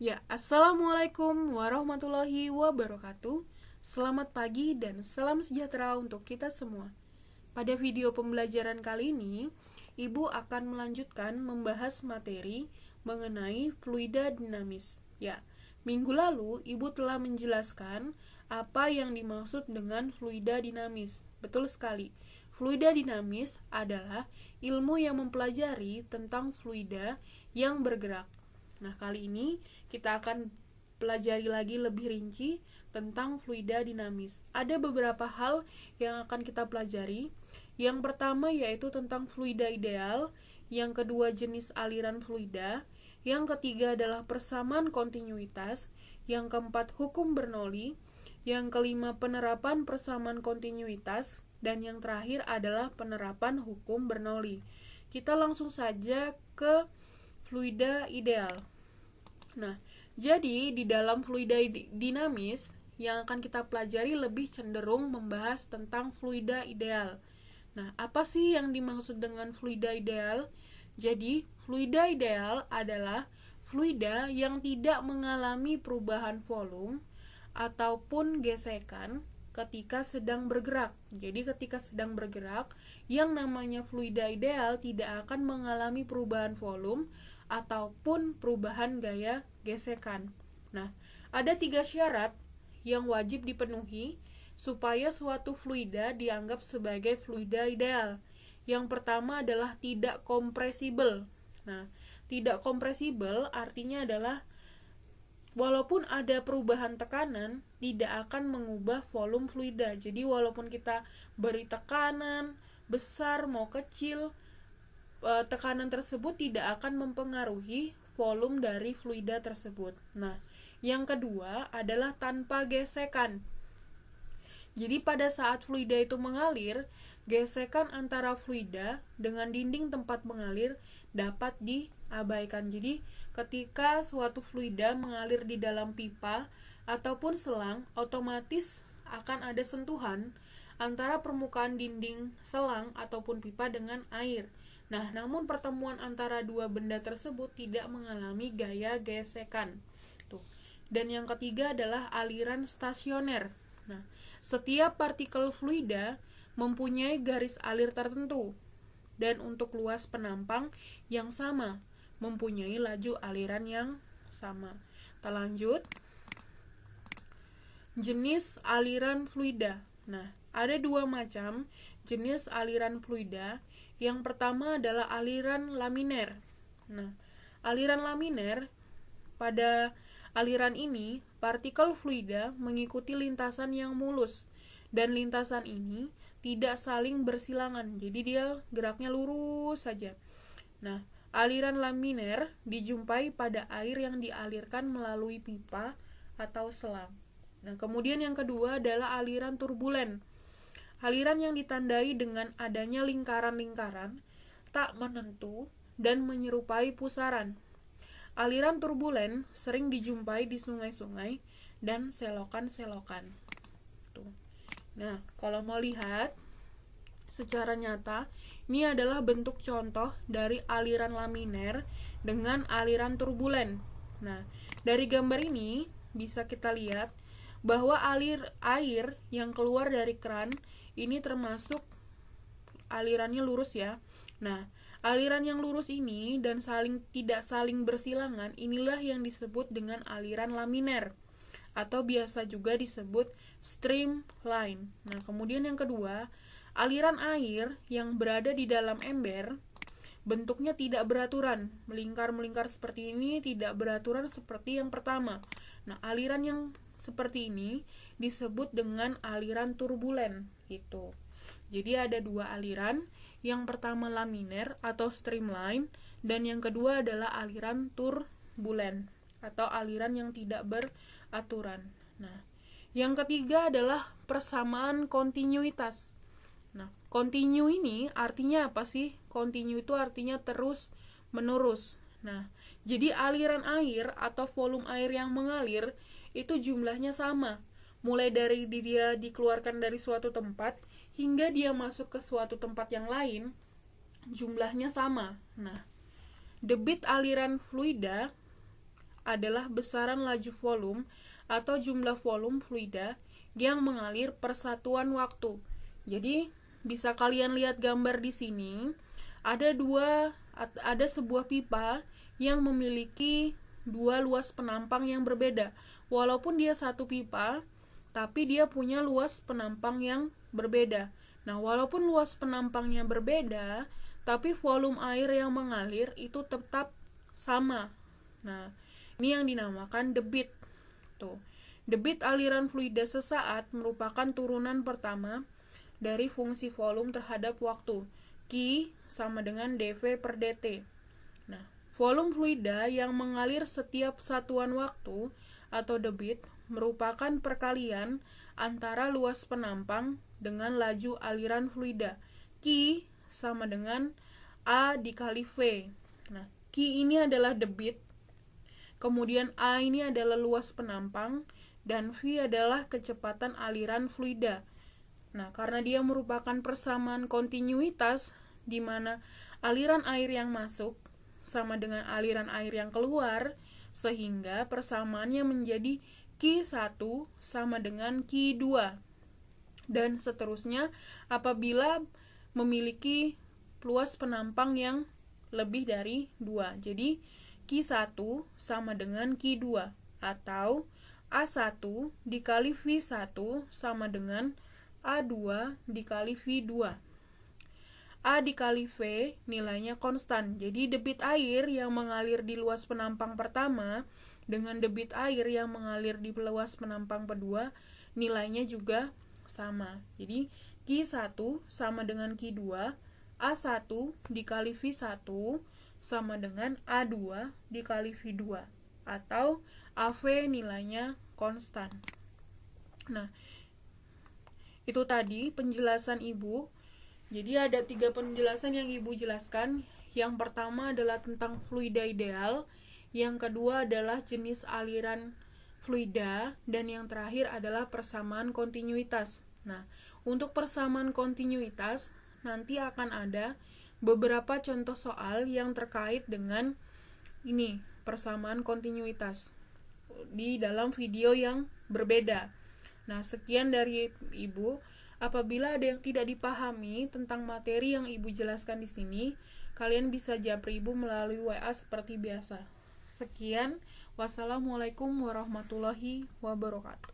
Ya, Assalamualaikum warahmatullahi wabarakatuh. Selamat pagi dan salam sejahtera untuk kita semua. Pada video pembelajaran kali ini, Ibu akan melanjutkan membahas materi mengenai fluida dinamis. Ya, minggu lalu Ibu telah menjelaskan apa yang dimaksud dengan fluida dinamis. Betul sekali. Fluida dinamis adalah ilmu yang mempelajari tentang fluida yang bergerak. Nah, kali ini kita akan pelajari lagi lebih rinci tentang fluida dinamis. Ada beberapa hal yang akan kita pelajari. Yang pertama yaitu tentang fluida ideal, yang kedua jenis aliran fluida, yang ketiga adalah persamaan kontinuitas, yang keempat hukum Bernoulli, yang kelima penerapan persamaan kontinuitas, dan yang terakhir adalah penerapan hukum Bernoulli. Kita langsung saja ke fluida ideal. Nah, jadi di dalam fluida dinamis yang akan kita pelajari lebih cenderung membahas tentang fluida ideal. Nah, apa sih yang dimaksud dengan fluida ideal? Jadi, fluida ideal adalah fluida yang tidak mengalami perubahan volume ataupun gesekan ketika sedang bergerak. Jadi ketika sedang bergerak, yang namanya fluida ideal tidak akan mengalami perubahan volume ataupun perubahan gaya gesekan. Nah, ada 3 syarat yang wajib dipenuhi supaya suatu fluida dianggap sebagai fluida ideal. Yang pertama adalah tidak kompresibel. Nah, tidak kompresibel artinya adalah walaupun ada perubahan tekanan, tidak akan mengubah volume fluida. Jadi walaupun kita beri tekanan besar mau kecil, tekanan tersebut tidak akan mempengaruhi volume dari fluida tersebut. Nah, yang kedua adalah tanpa gesekan. Jadi pada saat fluida itu mengalir, gesekan antara fluida dengan dinding tempat mengalir dapat diabaikan. Jadi ketika suatu fluida mengalir di dalam pipa ataupun selang, otomatis akan ada sentuhan antara permukaan dinding selang ataupun pipa dengan air. Nah, namun pertemuan antara dua benda tersebut tidak mengalami gaya gesekan. Tuh. Dan yang ketiga adalah aliran stasioner. Nah, setiap partikel fluida mempunyai garis alir tertentu dan untuk luas penampang yang sama, mempunyai laju aliran yang sama. Kita lanjut. Jenis aliran fluida. Nah, ada 2 macam jenis aliran fluida. Yang pertama adalah aliran laminer. Nah, aliran laminer, pada aliran ini partikel fluida mengikuti lintasan yang mulus dan lintasan ini tidak saling bersilangan. Jadi dia geraknya lurus saja. Nah, aliran laminer dijumpai pada air yang dialirkan melalui pipa atau selang. Nah, kemudian yang kedua adalah aliran turbulen. Aliran yang ditandai dengan adanya lingkaran-lingkaran tak menentu dan menyerupai pusaran. Aliran turbulen sering dijumpai di sungai-sungai dan selokan-selokan. Tuh. Nah, kalau mau lihat secara nyata, ini adalah bentuk contoh dari aliran laminer dengan aliran turbulen. Nah, dari gambar ini bisa kita lihat bahwa alir air yang keluar dari keran ini termasuk alirannya lurus ya. Nah, aliran yang lurus ini dan tidak saling bersilangan inilah yang disebut dengan aliran laminer atau biasa juga disebut streamline. Nah, kemudian yang kedua, aliran air yang berada di dalam ember bentuknya tidak beraturan, melingkar-melingkar seperti ini, tidak beraturan seperti yang pertama. Nah, aliran yang seperti ini disebut dengan aliran turbulen gitu. Jadi ada 2 aliran, yang pertama laminer atau streamline dan yang kedua adalah aliran turbulen atau aliran yang tidak beraturan. Nah, yang ketiga adalah persamaan kontinuitas. Nah, kontinu ini artinya apa sih? Kontinu itu artinya terus menerus. Nah, jadi aliran air atau volume air yang mengalir itu jumlahnya sama. Mulai dari dia dikeluarkan dari suatu tempat hingga dia masuk ke suatu tempat yang lain, jumlahnya sama. Nah, debit aliran fluida adalah besaran laju volume atau jumlah volume fluida yang mengalir per satuan waktu. Jadi, bisa kalian lihat gambar di sini. Ada sebuah pipa yang memiliki dua luas penampang yang berbeda. Walaupun dia satu pipa, tapi dia punya luas penampang yang berbeda. Nah, walaupun luas penampangnya berbeda, tapi volume air yang mengalir itu tetap sama. Nah, ini yang dinamakan debit. Tuh. Debit aliran fluida sesaat merupakan turunan pertama dari fungsi volume terhadap waktu. Q sama dengan dV per dt. Nah, volume fluida yang mengalir setiap satuan waktu atau debit merupakan perkalian antara luas penampang dengan laju aliran fluida. Q sama dengan A dikali V. Nah, Q ini adalah debit, kemudian A ini adalah luas penampang, dan V adalah kecepatan aliran fluida. Nah, karena dia merupakan persamaan kontinuitas di mana aliran air yang masuk sama dengan aliran air yang keluar, sehingga persamaannya menjadi Q1 sama dengan Q2. Dan seterusnya apabila memiliki luas penampang yang lebih dari 2. Jadi Q1 sama dengan Q2 atau A1 dikali V1 sama dengan A2 dikali V2. A dikali V nilainya konstan. Jadi debit air yang mengalir di luas penampang pertama dengan debit air yang mengalir di luas penampang kedua nilainya juga sama. Jadi Q1 sama dengan Q2, A1 dikali V1 sama dengan A2 dikali V2 atau AV nilainya konstan. Nah, itu tadi penjelasan Ibu. Jadi ada 3 penjelasan yang Ibu jelaskan. Yang pertama adalah tentang fluida ideal, yang kedua adalah jenis aliran fluida, dan yang terakhir adalah persamaan kontinuitas. Nah, untuk persamaan kontinuitas nanti akan ada beberapa contoh soal yang terkait dengan ini, persamaan kontinuitas di dalam video yang berbeda. Nah, sekian dari Ibu. Apabila ada yang tidak dipahami tentang materi yang Ibu jelaskan di sini, kalian bisa japri Ibu melalui WA seperti biasa. Sekian, wassalamualaikum warahmatullahi wabarakatuh.